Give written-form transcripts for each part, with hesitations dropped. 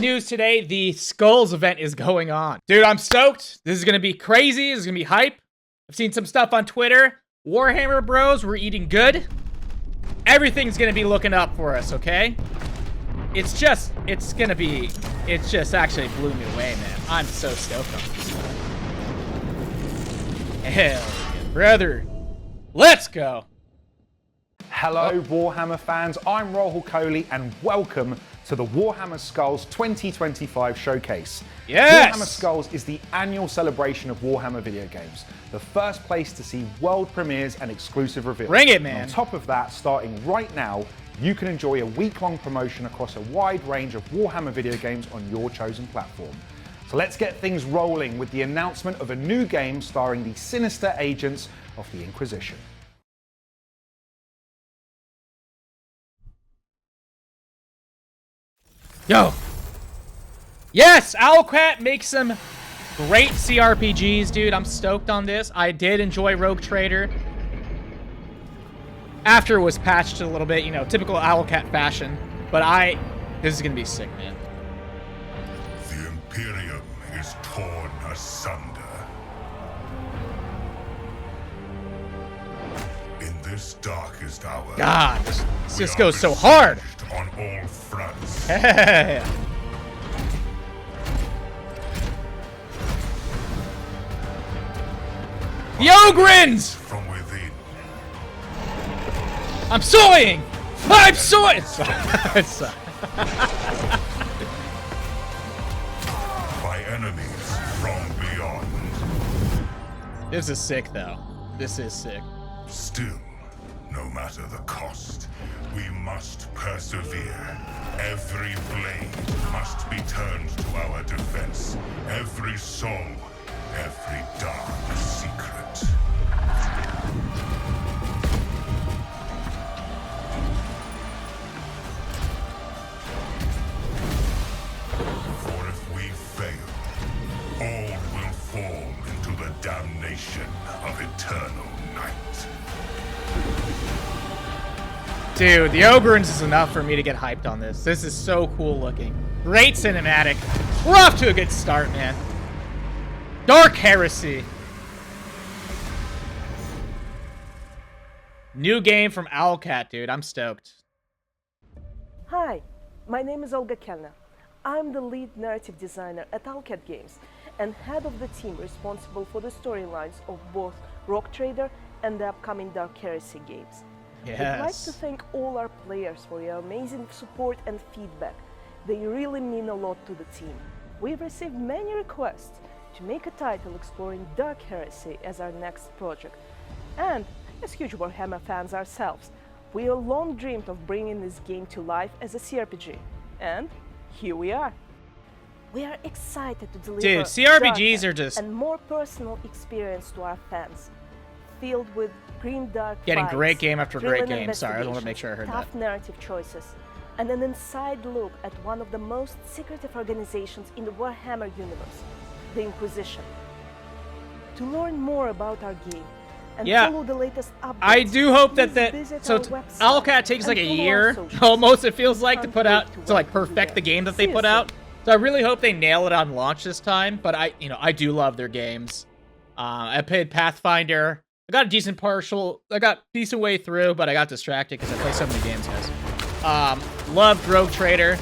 news today. The Skulls event is going on. Dude, I'm stoked. This is going to be crazy. This is going to be hype. I've seen some stuff on Twitter. Warhammer bros, we're eating good. Everything's going to be looking up for us, okay? It just actually blew me away, man. I'm so stoked on this. Hell yeah, brother. Let's go. Hello, Warhammer fans. I'm Rahul Kohli, and welcome to the Warhammer Skulls 2025 Showcase. Yes! Warhammer Skulls is the annual celebration of Warhammer video games, the first place to see world premieres and exclusive reveals. Bring it, man. And on top of that, starting right now, you can enjoy a week-long promotion across a wide range of Warhammer video games on your chosen platform. So let's get things rolling with the announcement of a new game starring the sinister agents of the Inquisition. Yo! Yes! Owlcat makes some great CRPGs, dude. I'm stoked on this. I did enjoy Rogue Trader. After it was patched a little bit, you know, typical Owlcat fashion. But this is gonna be sick, man. The Imperium is torn asunder. In this darkest hour, God, this just goes so hard. On all fronts. Hey. The Ogrins! From within. I'm soying! I'm soying! By enemies from beyond. This is sick, though. This is sick. Still, no matter the cost, we must persevere. Every blade must be turned to our defense. Every soul, every dark secret. For if we fail, all will fall into the damnation of eternal night. Dude, the Ogrins is enough for me to get hyped on this. This is so cool looking. Great cinematic. We're off to a good start, man. Dark Heresy. New game from Owlcat, dude. I'm stoked. Hi, my name is Olga Kelna. I'm the lead narrative designer at Owlcat Games and head of the team responsible for the storylines of both Rogue Trader and the upcoming Dark Heresy games. Yes. I'd like to thank all our players for your amazing support and feedback. They really mean a lot to the team. We've received many requests to make a title exploring Dark Heresy as our next project. And as huge Warhammer fans ourselves, we have long dreamed of bringing this game to life as a CRPG. And here we are. We are excited to deliver Dude, CRPGs darker are just and more personal experience to our fans, filled with grim dark getting fights, great game after great thrilling game. Sorry, I just want to make sure I heard tough that. narrative choices, and an inside look at one of the most secretive organizations in the Warhammer universe, the Inquisition. To learn more about our game and follow the latest updates, I do hope that visit so our website Owlcat takes like a and follow our year, socials. almost it feels like, to put out, Can't to like wait to work perfect the together. game that they See put you out. soon. So I really hope they nail it on launch this time. But I do love their games. I played Pathfinder. I got a decent decent way through, but I got distracted because I play so many games, guys. Loved Rogue Trader.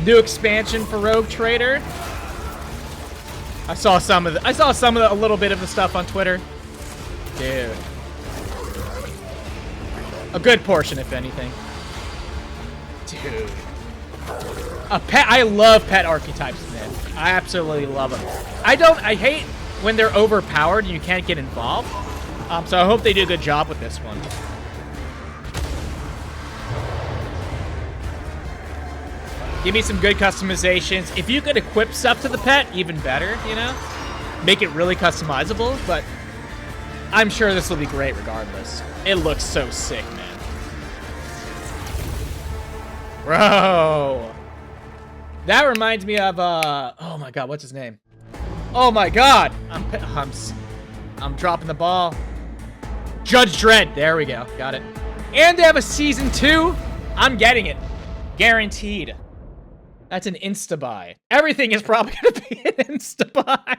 New expansion for Rogue Trader. I saw a little bit of the stuff on Twitter. Dude. A good portion, if anything. Dude. I love pet archetypes, man. I absolutely love them. I hate when they're overpowered and you can't get involved. So I hope they do a good job with this one. Give me some good customizations. If you could equip stuff to the pet, even better, you know? Make it really customizable, but I'm sure this will be great regardless. It looks so sick, man. Bro. That reminds me of, oh my god, what's his name? Oh my god! I'm dropping the ball. Judge Dredd. There we go. Got it. And they have a season 2. I'm getting it. Guaranteed. That's an insta-buy. Everything is probably going to be an insta-buy.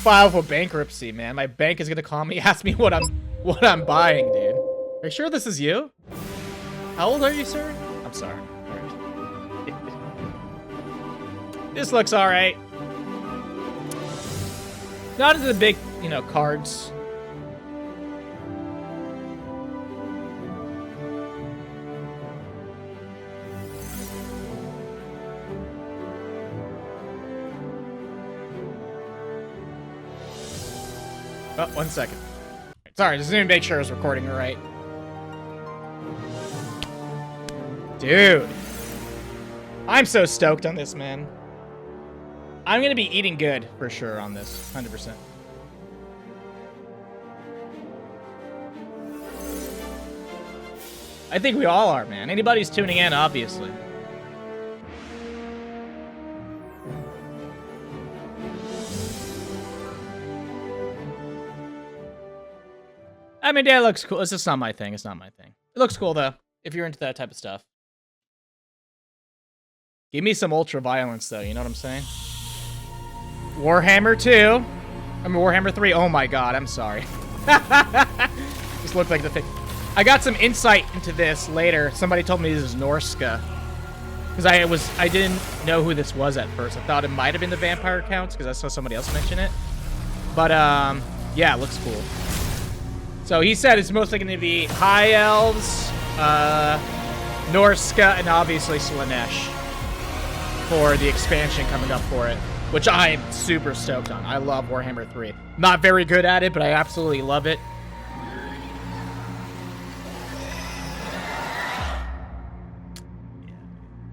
File for bankruptcy, man. My bank is going to call me, ask me what I'm buying, dude. Are you sure this is you? How old are you, sir? I'm sorry. This looks all right. Not into the big, you know, cards. Oh, 1 second. Sorry, just need to make sure I was recording it right. Dude. I'm so stoked on this, man. I'm gonna be eating good, for sure, on this. 100%. I think we all are, man. Anybody who's tuning in, obviously. I mean, yeah, it looks cool. It's just not my thing. It's not my thing. It looks cool, though, if you're into that type of stuff. Give me some ultra violence, though. You know what I'm saying? Warhammer 2. I mean, Warhammer 3. Oh, my God. I'm sorry. Just looked like the thing. I got some insight into this later. Somebody told me this is Norska. Because I didn't know who this was at first. I thought it might have been the vampire counts, because I saw somebody else mention it. But, yeah, it looks cool. So he said it's mostly going to be High Elves, Norska, and obviously Slaanesh for the expansion coming up for it, which I am super stoked on. I love Warhammer 3. Not very good at it, but I absolutely love it.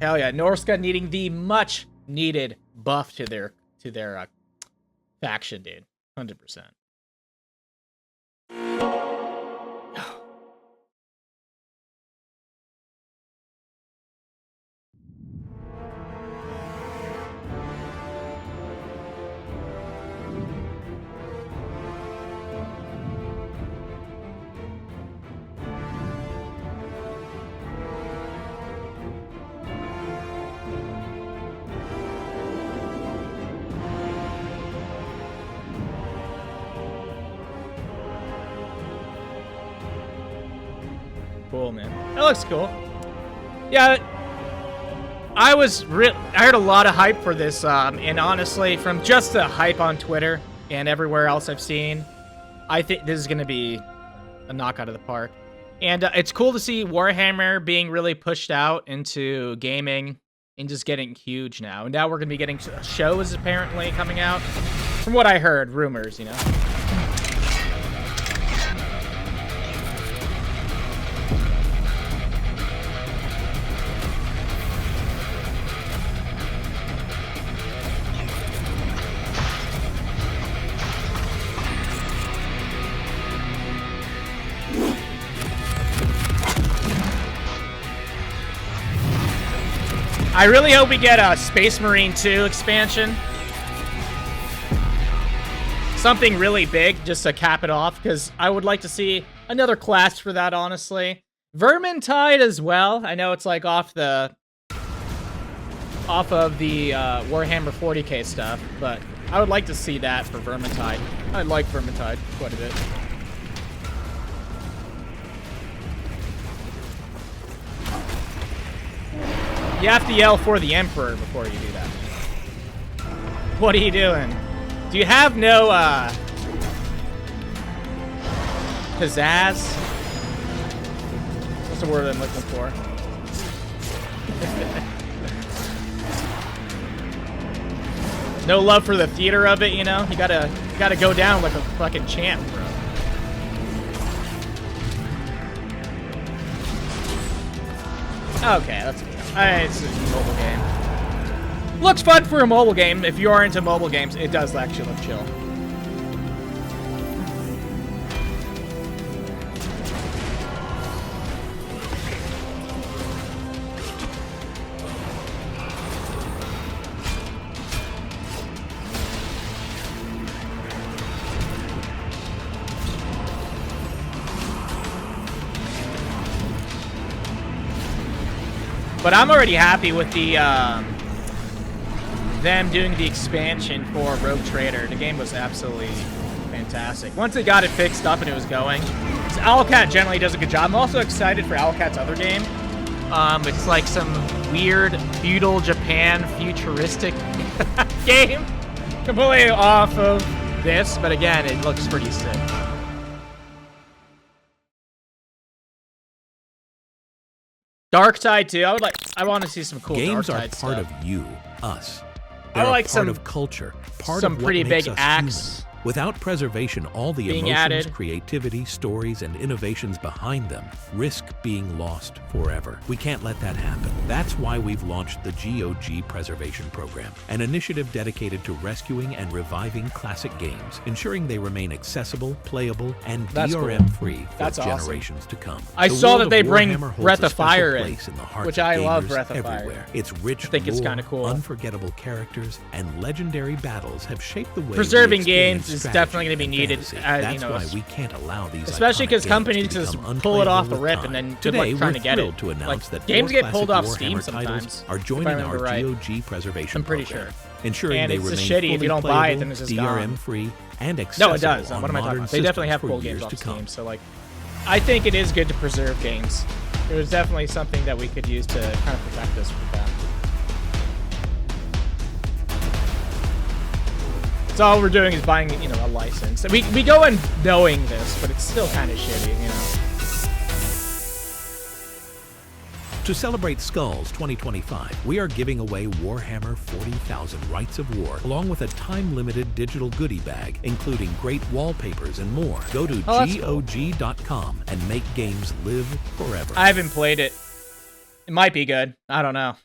Hell yeah, Norska needing the much needed buff to their faction, dude. 100%. Cool, man. That looks cool. Yeah, I heard a lot of hype for this, and honestly, from just the hype on Twitter and everywhere else I've seen, I think this is going to be a knockout of the park. And it's cool to see Warhammer being really pushed out into gaming and just getting huge now. And now we're going to be getting shows apparently coming out. From what I heard, rumors, you know. I really hope we get a Space Marine 2 expansion. Something really big just to cap it off, because I would like to see another class for that, honestly. Vermintide as well. I know it's like off of the Warhammer 40k stuff, but I would like to see that for Vermintide. I like Vermintide quite a bit. You have to yell for the Emperor before you do that. What are you doing? Do you have no, pizzazz? What's the word I'm looking for? No love for the theater of it, you know? You gotta go down like a fucking champ, bro. Okay, that's good. It's a mobile game. Looks fun for a mobile game. If you are into mobile games, it does actually look chill. But I'm already happy with the them doing the expansion for Rogue Trader. The game was absolutely fantastic. Once they got it fixed up and it was going, so Owlcat generally does a good job. I'm also excited for Owlcat's other game. It's like some weird feudal Japan futuristic game, completely off of this, but again, it looks pretty sick. Dark Tide too. I want to see some cool Games Dark are Tide part stuff. of you, us. I They're like a part some- of culture, part some of what pretty makes big us acts human. Without preservation, all the being emotions, added. creativity, stories, and innovations behind them risk being lost forever. We can't let that happen. That's why we've launched the GOG Preservation Program, an initiative dedicated to rescuing and reviving classic games, ensuring they remain accessible, playable, and That's cool. DRM-free for That's awesome. generations to come. I The saw world that of they bring Warhammer holds Breath a of special Fire in, place the hearts which of I love gamers Breath of Fire. everywhere. Its rich I think it's lore, kinda cool. unforgettable characters, and legendary battles have shaped the way Preserving we games experience is strategy definitely going to be and needed. fantasy. You That's know, why we can't allow these especially because iconic companies games to just become pull it off the unplayable rip with and then time. good Today, luck trying we're to get it. thrilled to announce that Games 4 get pulled classic off Steam Warhammer titles sometimes, are if I joining our remember right. GOG preservation I'm pretty program, sure. ensuring And they it's remain just shitty if you fully don't buy it, playable, then it's just gone. DRM-free, and accessible No, it does. on What am I talking modern about? They definitely systems have for cool years games off to come. Steam, so like, I think it is good to preserve games. It was definitely something that we could use to kind of protect us from that. So all we're doing is buying, you know, a license. We go in knowing this, but it's still kind of shitty, you know. To celebrate Skulls 2025, we are giving away Warhammer 40,000 Rights of War, along with a time-limited digital goodie bag, including great wallpapers and more. Go to Oh, that's cool. GOG.com and make games live forever. I haven't played it. It might be good. I don't know.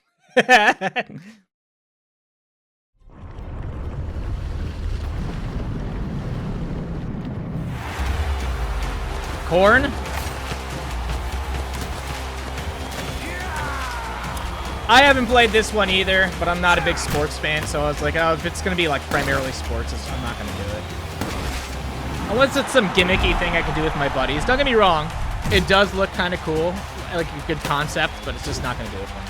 Corn? I haven't played this one either, but I'm not a big sports fan, so I was like, oh, if it's going to be like primarily sports, I'm not going to do it. Unless it's some gimmicky thing I can do with my buddies. Don't get me wrong, it does look kind of cool, like a good concept, but it's just not going to do it for me.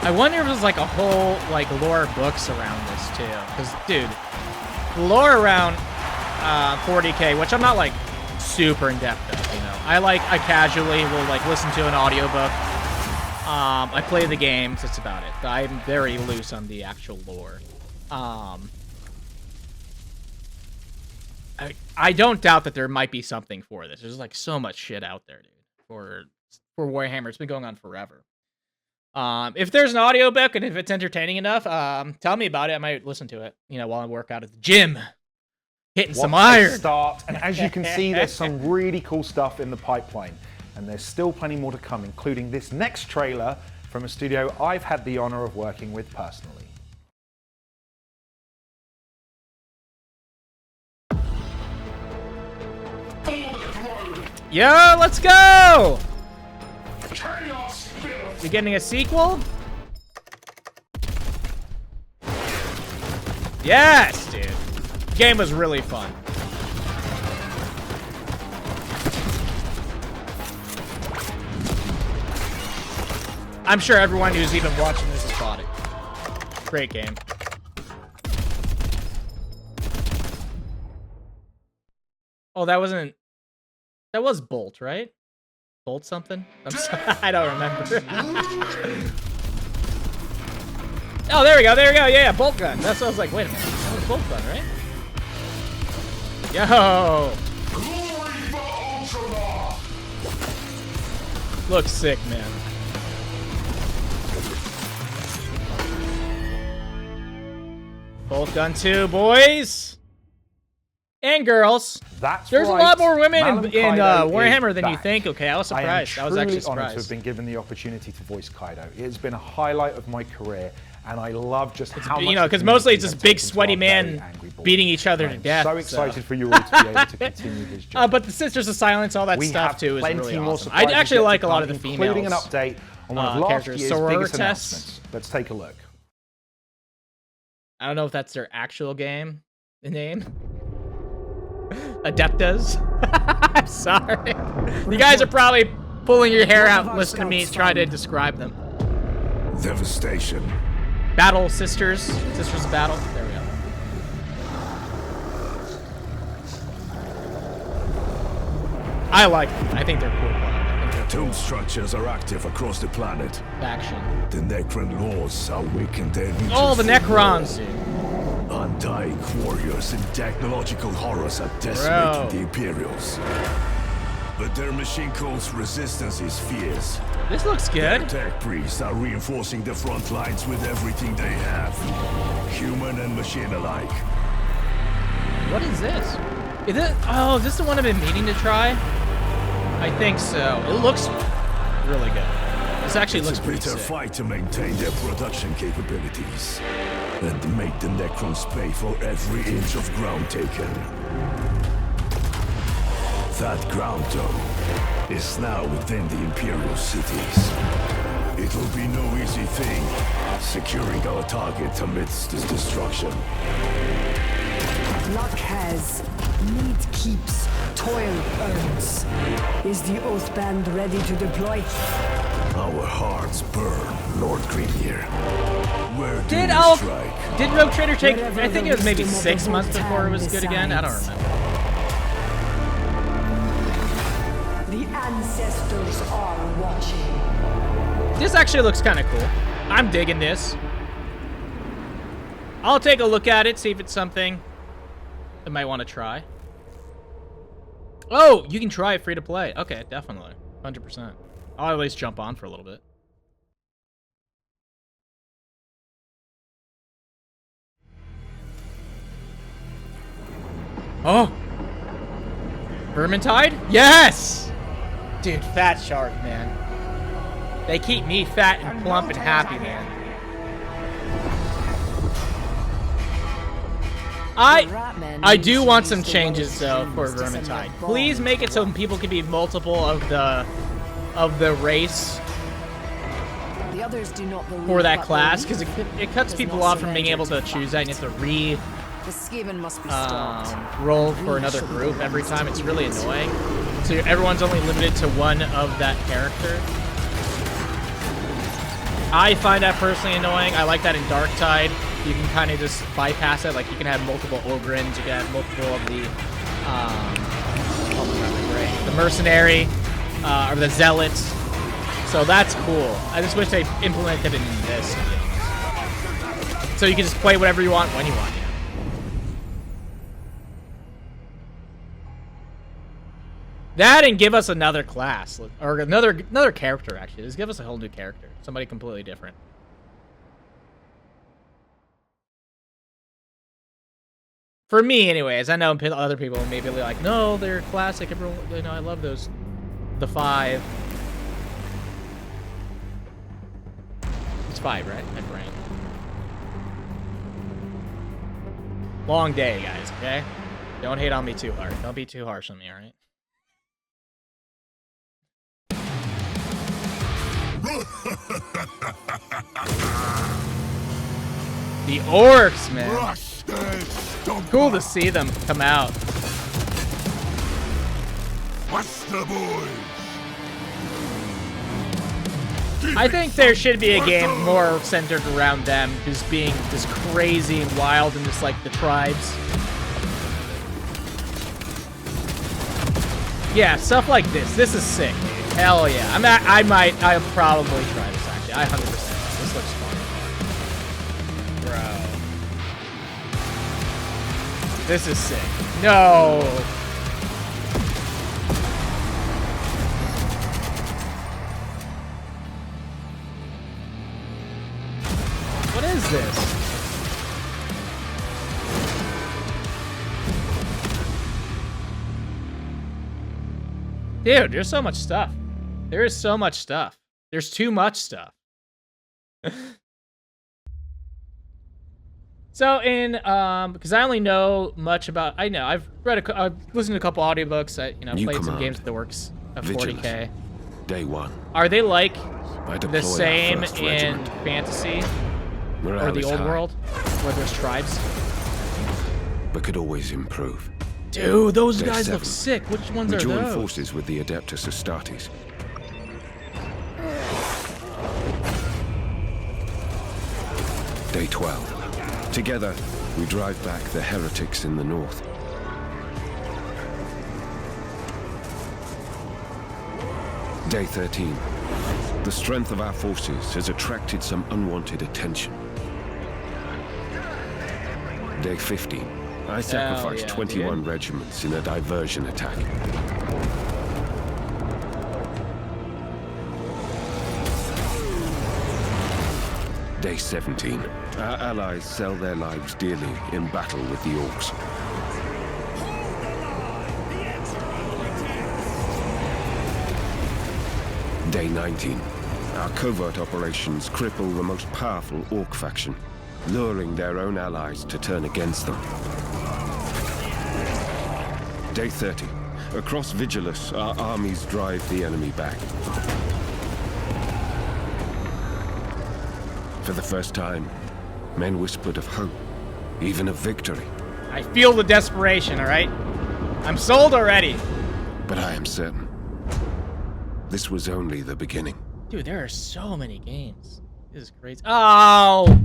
I wonder if there's like a whole like lore books around this too, because dude, the lore around 40K, which I'm not like super in depth of, you know. I casually will like listen to an audiobook. I play the games. That's about it. I'm very loose on the actual lore. I don't doubt that there might be something for this. There's like so much shit out there, dude. For Warhammer, it's been going on forever. If there's an audiobook and if it's entertaining enough, tell me about it. I might listen to it, you know, while I work out at the gym. Hitting some What a iron. start. And as you can see, there's some really cool stuff in the pipeline. And there's still plenty more to come, including this next trailer from a studio I've had the honor of working with personally. Yo, let's go! We getting a sequel? Yes, dude. Game was really fun. I'm sure everyone who's even watching this has bought it. Great game. Oh, that wasn't... That was Bolt, right? Bolt something? I'm sorry, I don't remember. Oh, there we go, yeah, bolt gun. That's what I was like, wait a minute, that was bolt gun, right? Yo! Looks sick, man. Bolt gun 2, boys! And girls. There's a lot more women in Warhammer than you think. Okay, I was surprised. I was actually truly honored to surprised. have been given the opportunity to voice Kaido. It has been a highlight of my career, and I love just how much, you know, because mostly it's this big sweaty man beating each other to death. So excited for Yuri to be able to continue his journey. But the Sisters of Silence, all that We stuff have too is plenty really more awesome. I surprises actually yet to like a lot come, of the females. including an update on one of last characters. year's biggest Sororitas. announcements. Let's take a look. I don't know if that's their actual name. Adeptas. I'm sorry. You guys are probably pulling your hair out listening to me try to describe them. Devastation. Battle Sisters. Sisters of Battle. There we go. I like them. I think they're cool. I think they're Tomb cool. structures are active across the planet. Faction. The Necron laws are weakened their legions. Oh, the for Necrons. war. Undying warriors and technological horrors are decimating Bro. the Imperials. But their machine code's resistance is fierce. This looks Their good. tech priests are reinforcing the front lines with everything they have. Human and machine alike. What is this? Is it? Oh, is this the one I've been meaning to try? I think so. It looks really good. This actually It's looks a pretty bitter sick. fight to maintain their production capabilities and make the Necrons pay for every inch of ground taken. That ground, though, is now within the Imperial cities. It will be no easy thing securing our target amidst this destruction. Luck has, need keeps, toil earns. Is the Oathband ready to deploy? Our hearts burn, Lord Greenier. Where do Did we strike? Did Rogue Trader take? Wherever I think the it was maybe wisdom of 6 the months before it was Vulcan good again. I don't decides. remember. The ancestors are watching. This actually looks kind of cool. I'm digging this. I'll take a look at it, see if it's something I might want to try. Oh, you can try it free to play. Okay, definitely. 100%. I'll at least jump on for a little bit. Oh! Vermintide? Yes! Dude, fat shark, man. They keep me fat and plump and happy, man. I do want some changes though for Vermintide. Please make it so people can be multiple of the race The others do not believe for that but class, belief because it cuts does people not off from being surrender able to to choose that, and you have to The Skaven must be stopped. roll for another group every time. It's really annoying. So everyone's only limited to one of that character. I find that personally annoying. I like that in Darktide. You can kind of just bypass it. Like, you can have multiple Ogrins. You can have multiple of the, the Mercenary, or the Zealots. So that's cool. I just wish they implemented it in this, to be honest. So you can just play whatever you want when you want, you know? That and give us another class, or another character, actually. Just give us a whole new character. Somebody completely different. For me, anyways. I know other people may be like, no, they're classic. Everyone, you know, I love those. The 5. It's 5, right? My brain. Long day, guys, okay? Don't hate on me too hard. Don't be too harsh on me, alright? The orcs, man. Cool to see them come out. What's the boys? I think there should be a game more centered around them just being just crazy and wild and just like the tribes. Yeah, stuff like this. This is sick, dude. Hell yeah. I'll probably try this actually. I 100%. This looks fun. Bro. This is sick. No. What is this? Dude, there's so much stuff. There is so much stuff. There's too much stuff. So in because I only know much about I've listened to a couple audiobooks. New Played some command. games at the works of Vigilance. 40K. Day 1. Are they like I deploy the our same first in regiment. fantasy Morale or the is old high, world where there's tribes? but could always improve. Dude, those Day guys look 7. sick. Which ones We are join those? forces with the Adeptus Astartes. Day 12. Together, we drive back the heretics in the north. Day 13. The strength of our forces has attracted some unwanted attention. Day 15. I sacrificed yeah, 21 dude. regiments in a diversion attack. Day 17. Our allies sell their lives dearly in battle with the orcs. Day 19. Our covert operations cripple the most powerful orc faction, luring their own allies to turn against them. Day 30. Across Vigilus, our armies drive the enemy back. For the first time, men whispered of hope, even of victory. I feel the desperation, all right? I'm sold already. But I am certain, this was only the beginning. Dude, there are so many games. This is crazy. Oh!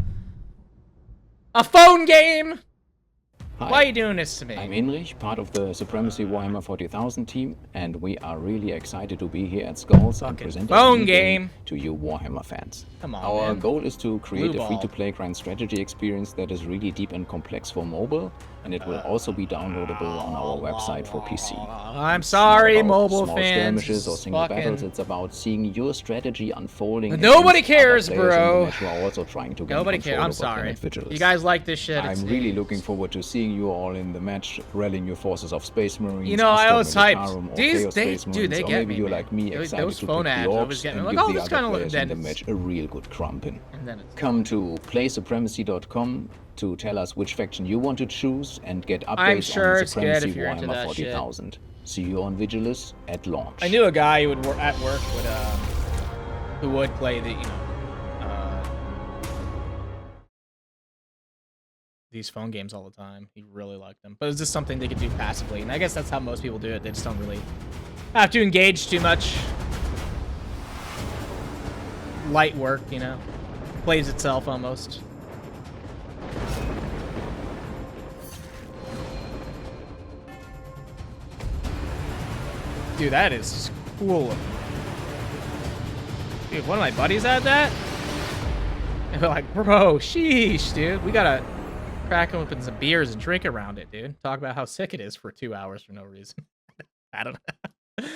A phone game! Hi, Why are you doing this to me? I'm Inrich, part of the Supremacy Warhammer 40,000 team, and we are really excited to be here at Skulls and Fucking present phone our new game. to you Warhammer fans. Come on, Our man. goal is to create Blue a ball. free-to-play grand strategy experience that is really deep and complex for mobile, and it will also be downloadable on our website for PC. I'm It's sorry, not about mobile small fans. skirmishes or single Fucking- battles. It's about seeing your strategy unfolding. Nobody against other cares, players in the bro. match who are also trying to gain Nobody control cares. I'm over sorry. Planet Vigilus. You guys like this shit. I'm it really seems. looking forward to seeing you all in the match, rallying your forces of Space Marines. You know, I Astra was hyped. Militarum, or These, Chaos they, Space dude, Marines, they or get maybe me, you're man. like me, Those excited to phone pick the ads always orcs get me and like, give oh, the this other kinda look- players then in the it's- match a real good crumpin'. And then it's- Come to playsupremacy.com to tell us which faction you want to choose and get updates I'm sure on the it's good Supremacy if you're into Warhammer that shit. 40,000. See you on Vigilus at launch. I knew a guy who would work at work who would play the these phone games all the time. He really liked them, but it's just something they could do passively, and I guess that's how most people do it. They just don't really have to engage too much. Light work, plays itself almost. Dude, that is cool. Dude, one of my buddies had that. And they're like, bro, sheesh, dude. We gotta crack open some beers and drink around it, dude. Talk about how sick it is for 2 hours for no reason. I don't know.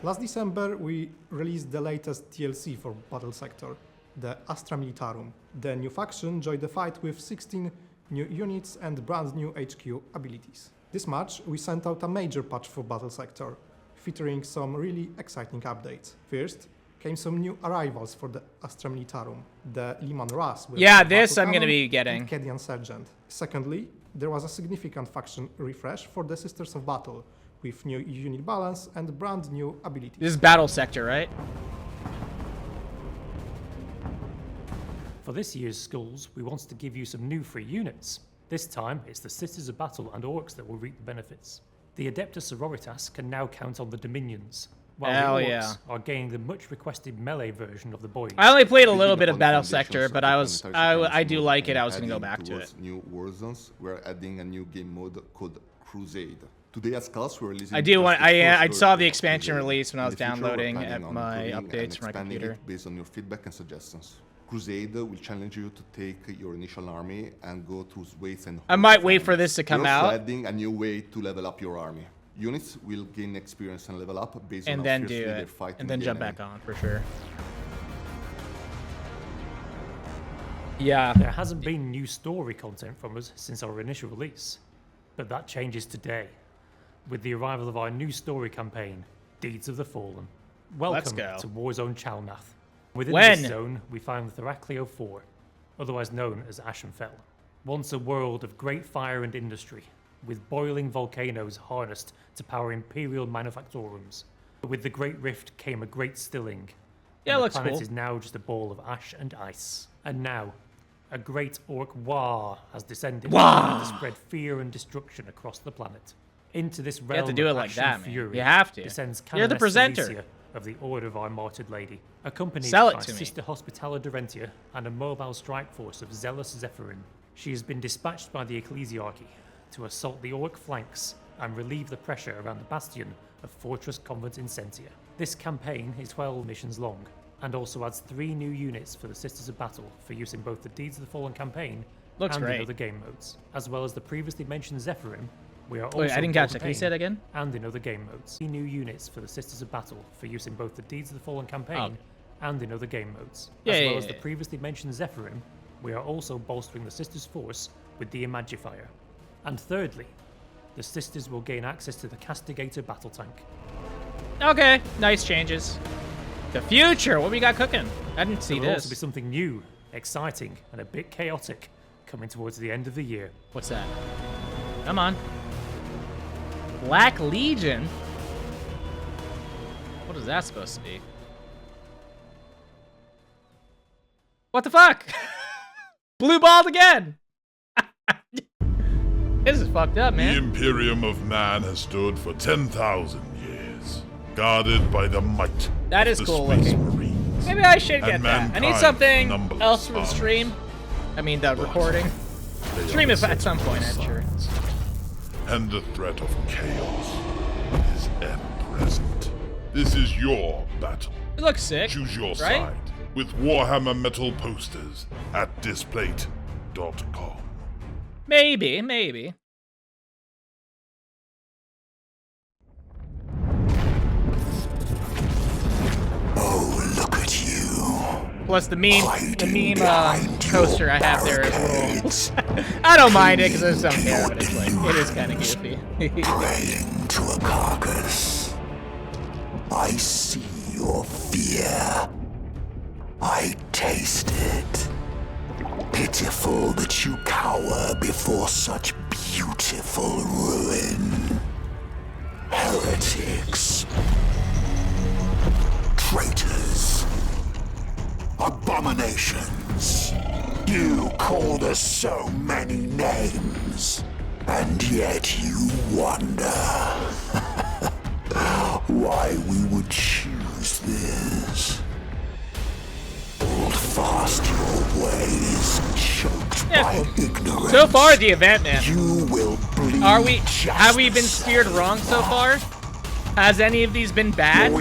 Last December, we released the latest DLC for Battle Sector, the Astra Militarum. The new faction joined the fight with 16 new units and brand new HQ abilities. This March, we sent out a major patch for Battle Sector, featuring some really exciting updates. First, came some new arrivals for the Astra Militarum, the Liman Ras with Yeah, the this Battle I'm gonna Cannon be getting. and Kedian Sergeant. Secondly, there was a significant faction refresh for the Sisters of Battle, with new unit balance and brand new abilities. This is Battle Sector, right? For this year's Skulls, we wanted to give you some new free units. This time, it's the Sisters of Battle and Orcs that will reap the benefits. The Adeptus Sororitas can now count on the Dominions, while Hell the Orcs yeah. are gaining the much requested melee version of the Boys. I only played a little bit of Battle Sector, but I do like it. I was gonna go back to it. New war zones, we're adding a new game mode called Crusade. Today as Skulls, we're releasing. I do just want. the first I saw version the of expansion Crusade. release when I was In the future, we're downloading planning at on my improving and updates for my expanding computer. it based on your feedback and suggestions. Crusade will challenge you to take your initial army and go through waves and. I might wait for this to come We're also out. adding a new way to level up your army. Units will gain experience and level up based on And how then fiercely do they're it, fighting and then the jump enemy. back on for sure. Yeah. There hasn't been new story content from us since our initial release, but that changes today, with the arrival of our new story campaign, Deeds of the Fallen. Welcome go. to Warzone Chalnath. Within When? this zone, we find Therakleo 4, otherwise known as Ashenfell. Once a world of great fire and industry, with boiling volcanoes harnessed to power imperial manufactorums. With the Great Rift came a great stilling. Yeah, and looks the planet cool. is now just a ball of ash and ice. And now, a great orc war has descended to spread fear and destruction across the planet. Into this realm have to do of it like ash that, and man. fury You have to. descends You're the Canoness presenter. Cilicia of the Order of our Martyred Lady, accompanied Sell it by to me. Sister Hospitaller Durentia and a mobile strike force of zealous Zephyrim. She has been dispatched by the Ecclesiarchy to assault the orc flanks and relieve the pressure around the bastion of Fortress Convent Incentia. This campaign is 12 missions long, and also adds 3 new units for the Sisters of Battle for use in both the Deeds of the Fallen campaign Looks and great. in other game modes. As well as the previously mentioned Zephyrim, we are also Wait, I didn't catch that. Can you say that again? and in other game modes. 3 new units for the Sisters of Battle for use in both the Deeds of the Fallen campaign and in other game modes. Yeah, as yeah, well yeah, as the yeah. previously mentioned Zephyrim, we are also bolstering the Sisters' force with the Imagifier. And thirdly, the Sisters will gain access to the Castigator battle tank. Okay, nice changes. The future, what we got cooking? I didn't see There will also be this. something new, exciting, and a bit chaotic coming towards the end of the year. What's that? Come on. Black Legion? What is that supposed to be? What the fuck? Blue balled again! This is fucked up, The man. Imperium of Man has stood for 10,000 years, guarded by the might That of is the cool Space looking. Marines. Maybe I should get and that. I need mankind something numberless else for the armies. stream. I mean, the recording. They Stream are it at some point, I'm essential sure. signs. And the threat of chaos is ever present. This is your battle. It looks sick, Choose your right? side with Warhammer metal posters at displate.com. Maybe, maybe. Oh, look at you. Plus the meme Hiding behind your poster I have there is a little. I don't mind it because I just don't care, but it's like it is kind of goofy. Praying to a carcass. I see your fear. I taste it. Pitiful that you cower before such beautiful ruin. Heretics. Traitors. Abominations. You called us so many names, and yet you wonder why we would choose this. Hold fast your ways, choked by ignorance. So far, the event, man. You will bleed. Have we been steered wrong so far? Has any of these been bad?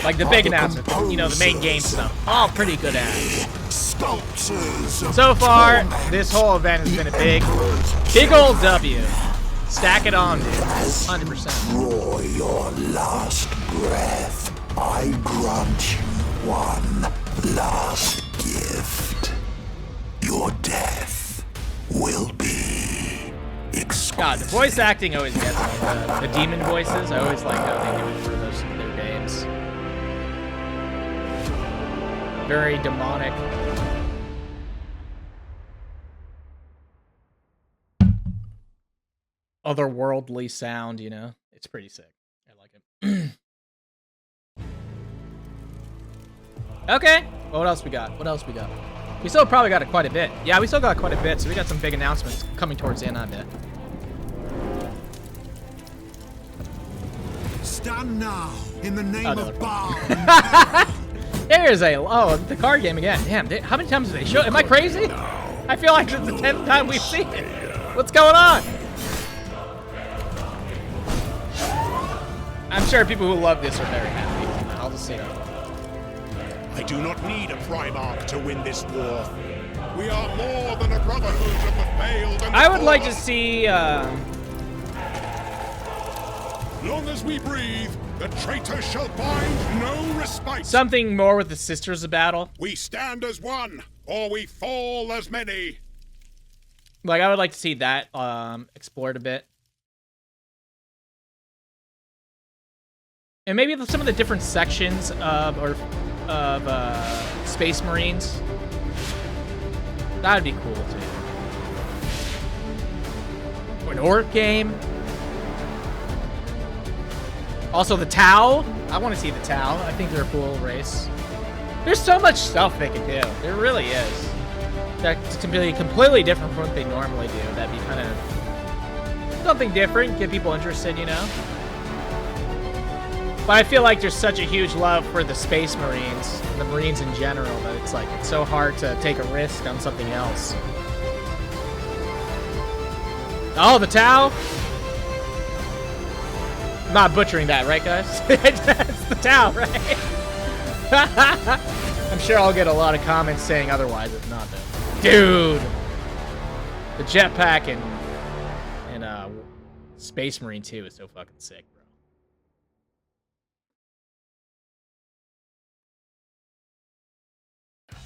Like the big announcement, you know, the main game stuff. All pretty good at it. So far, this whole event has been a big old W. Stack it on, dude. 100%. Draw your last breath. I grant you one last gift. Your death will be exquisite. God, the voice acting always gets me. The demon voices, I always like how they do it for their games. Very demonic. Otherworldly sound, you know? It's pretty sick. I like it. Okay. What else we got? What else we got? We still probably got quite a bit. Yeah, we still got quite a bit, so we got some big announcements coming towards the end, I bet. Stand now in the name of Baal. There's the card game again. Damn, how many times did they show it? Am I crazy? I feel like it's the 10th time we've seen it. What's going on? I'm sure people who love this are very happy. I'll just say that. I do not need a Primarch to win this war. We are more than a brotherhood of the failed and I would like to see, long as we breathe, the traitor shall find no respite. something more with the Sisters of Battle. We stand as one, or we fall as many. Like, I would like to see that explored a bit. And maybe some of the different sections of Space Marines. That would be cool too. Or an Orc game. Also the Tau. I want to see the Tau. I think they're a cool race. There's so much stuff they can do. There really is. That's completely different from what they normally do. That'd be kind of something different, get people interested, you know? But I feel like there's such a huge love for the Space Marines, and the Marines in general, that it's like, it's so hard to take a risk on something else. Oh, the Tau? I'm not butchering that, right, guys? That's the Tau, right? I'm sure I'll get a lot of comments saying otherwise if not, though. Dude! The jetpack in Space Marine 2 is so fucking sick, bro.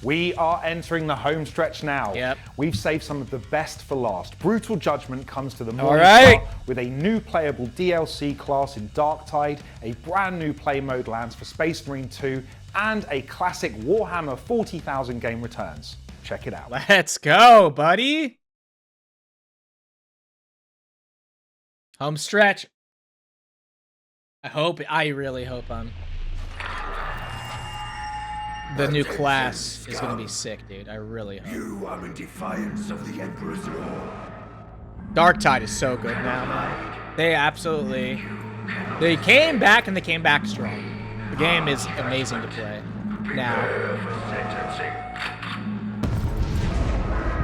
We are entering the home stretch now. Yep. We've saved some of the best for last. Brutal Judgment comes to the Morningstar right. with a new playable DLC class in Darktide, a brand new play mode lands for Space Marine 2, and a classic Warhammer 40,000 game returns. Check it out. Let's go, buddy. Home stretch. I really hope the new class is gonna be sick, dude. I really hope. You are in defiance of the Emperor's law. Darktide is so good now, man. They came back and they came back strong. The game is amazing to play now.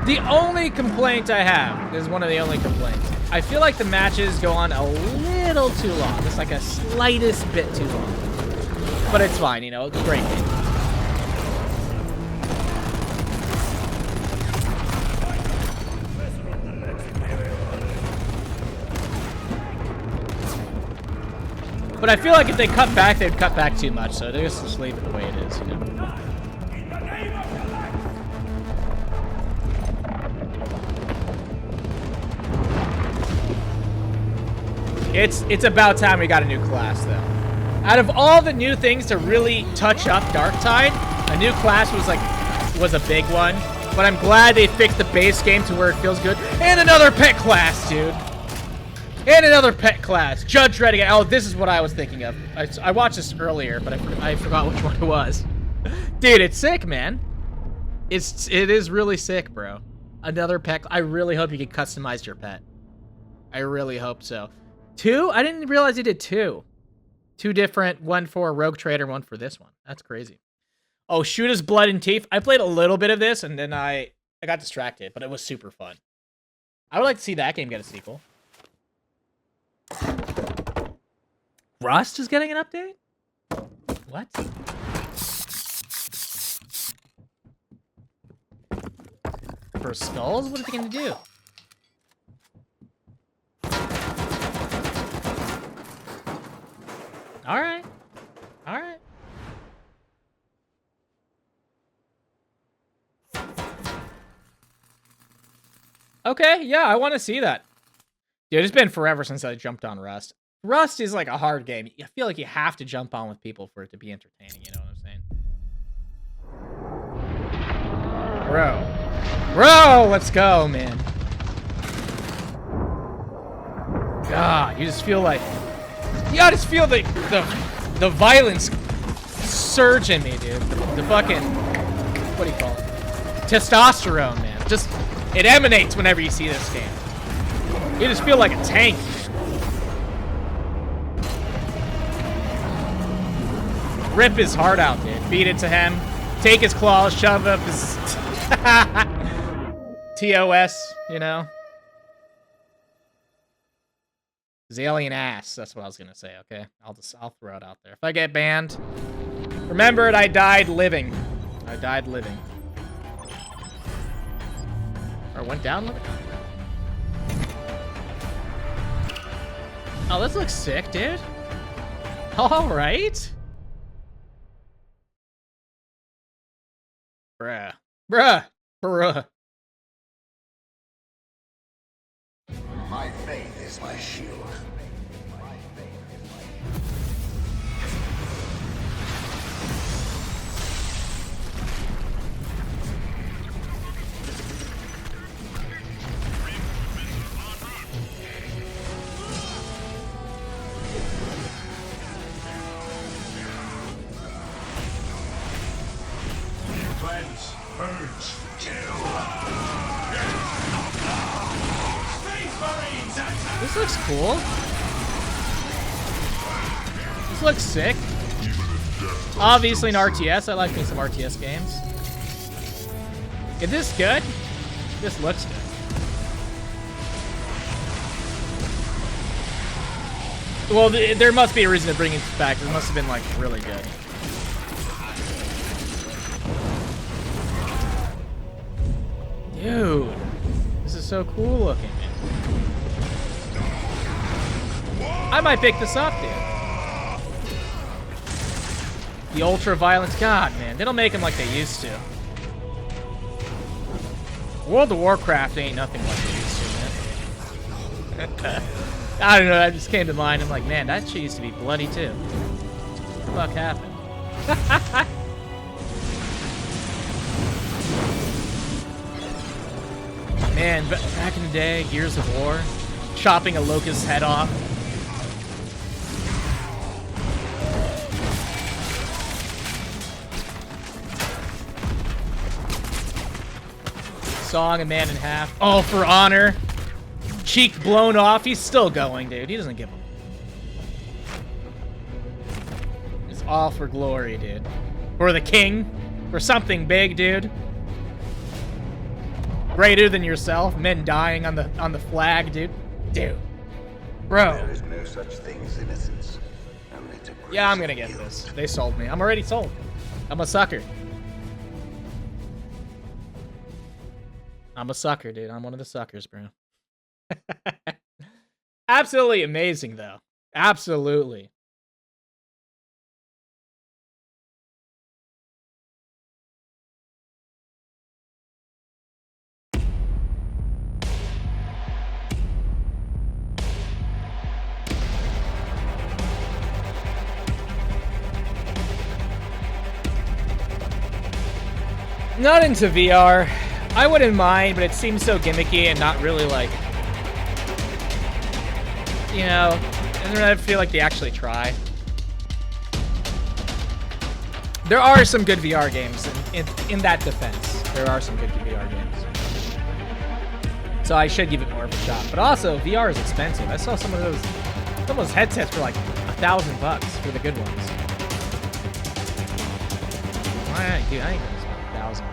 The only complaint I have, this is one of the only complaints, I feel like the matches go on a little too long. Just like a slightest bit too long. But it's fine, you know, it's a great game. But I feel like if they cut back, they'd cut back too much, so they just leave it the way it is, you know? It's about time we got a new class, though. Out of all the new things to really touch up Darktide, a new class was a big one. But I'm glad they fixed the base game to where it feels good. And another pet class, dude. And another pet class. Judge Dredd again. Oh, this is what I was thinking of. I watched this earlier, but I forgot which one it was. Dude, it's sick, man. It is really sick, bro. Another pet. I really hope you can customize your pet. I really hope so. 2? I didn't realize he did 2. 2 different, one for Rogue Trader, one for this one. That's crazy. Oh, Shoot His Blood and Teeth. I played a little bit of this, and then I got distracted, but it was super fun. I would like to see that game get a sequel. Rust is getting an update? What? For skulls? What are they going to do? Alright. Alright. Okay, yeah, I want to see that. Dude, it's been forever since I jumped on Rust. Rust is like a hard game. I feel like you have to jump on with people for it to be entertaining, you know what I'm saying? Bro, let's go, man. God, you just feel like... I just feel the violence surge in me, dude. The fucking... What do you call it? Testosterone, man. Just... It emanates whenever you see this game. You just feel like a tank. Rip his heart out, dude. Feed it to him. Take his claws, shove up his... TOS, you know? His alien ass. That's what I was gonna say, okay? I'll throw it out there. If I get banned, remember it, I died living. I died living. Or went down living? Oh, this looks sick, dude. Alright. Bruh. My faith is my shield. This looks cool. This looks sick. Obviously an RTS. I like me some RTS games. Is this good? This looks good. Well, there must be a reason to bring it back. It must have been, like, really good. Dude. This is so cool looking, man. I might pick this up, dude. The ultra-violence. God, man. They don't make them like they used to. World of Warcraft ain't nothing like they used to, man. I don't know, that just came to mind. I'm like, man, that shit used to be bloody too. What the fuck happened? Man, back in the day, Gears of War, chopping a locust's head off. Sawing a man in half. All for honor. Cheek blown off. He's still going, dude. He doesn't give a... It's all for glory, dude. For the king. For something big, dude. Greater than yourself. Men dying on the flag, dude. Dude. Bro. There is no such thing as innocence. Yeah, I'm gonna get this. They sold me. I'm already sold. I'm a sucker. I'm a sucker, dude. I'm one of the suckers, bro. Absolutely amazing, though. Absolutely. Not into VR. I wouldn't mind, but it seems so gimmicky and not really like... You know, and I feel like they actually try. There are some good VR games in that defense. There are some good VR games. So I should give it more of a shot. But also, VR is expensive. I saw some of those headsets for like $1,000 for the good ones. Why, dude, I ain't gonna spend $1,000.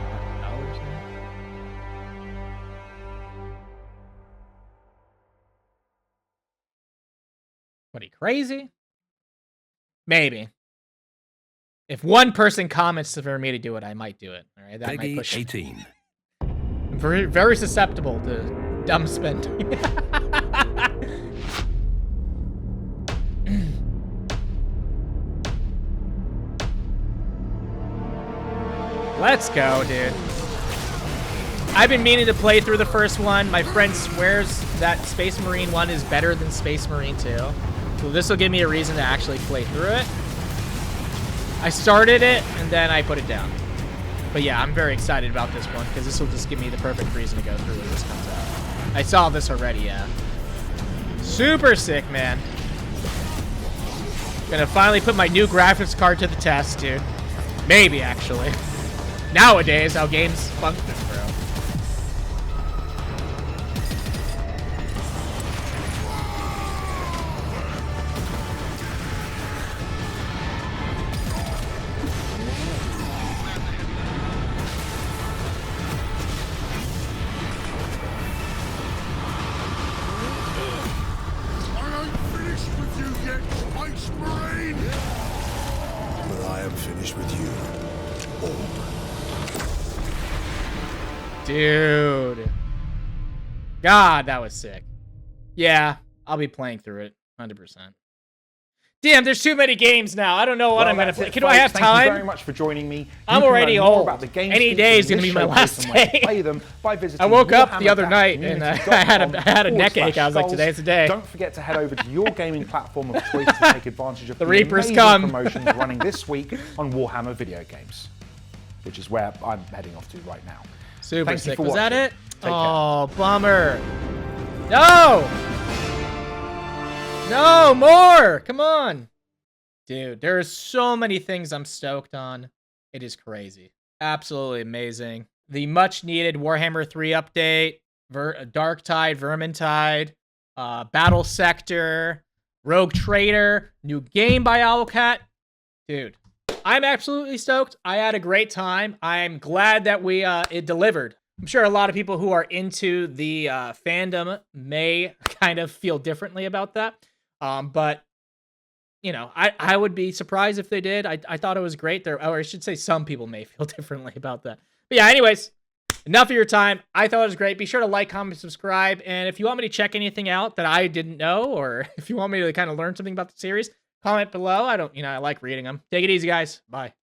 What, are you crazy? Maybe. If one person comments for me to do it, I might do it. All right, that might push 18. I'm very, very susceptible to dumb spending. Let's go, dude. I've been meaning to play through the first one. My friend swears that Space Marine 1 is better than Space Marine 2. So this will give me a reason to actually play through it. I started it, and then I put it down. But yeah, I'm very excited about this one, because this will just give me the perfect reason to go through when this comes out. I saw this already, yeah. Super sick, man. Gonna finally put my new graphics card to the test, dude. Maybe, actually. Nowadays, how games function, bro. Dude. God, that was sick. Yeah, I'll be playing through it 100%. Damn, there's too many games now. I don't know what I'm going to play. Do I have time? Thank you very much for joining me. I'm already old. Any day is going to be my last day. I woke up the other night and I had a neck ache. I was like, today's the day. Don't forget to head over to your gaming platform of choice to take advantage of the Reapers promotions running this week on Warhammer video games, which is where I'm heading off to right now. Super sick. Was that it? Oh, bummer. No! No, more! Come on. Dude, there are so many things I'm stoked on. It is crazy. Absolutely amazing. The much-needed Warhammer 3 update, Darktide, Vermintide, Battle Sector, Rogue Trader, new game by Owlcat. Dude, I'm absolutely stoked. I had a great time. I'm glad that it delivered. I'm sure a lot of people who are into the fandom may kind of feel differently about that. But, you know, I would be surprised if they did. I thought it was great. Or I should say some people may feel differently about that. But yeah, anyways, enough of your time. I thought it was great. Be sure to like, comment, subscribe. And if you want me to check anything out that I didn't know, or if you want me to kind of learn something about the series, comment below. I like reading them. Take it easy, guys. Bye.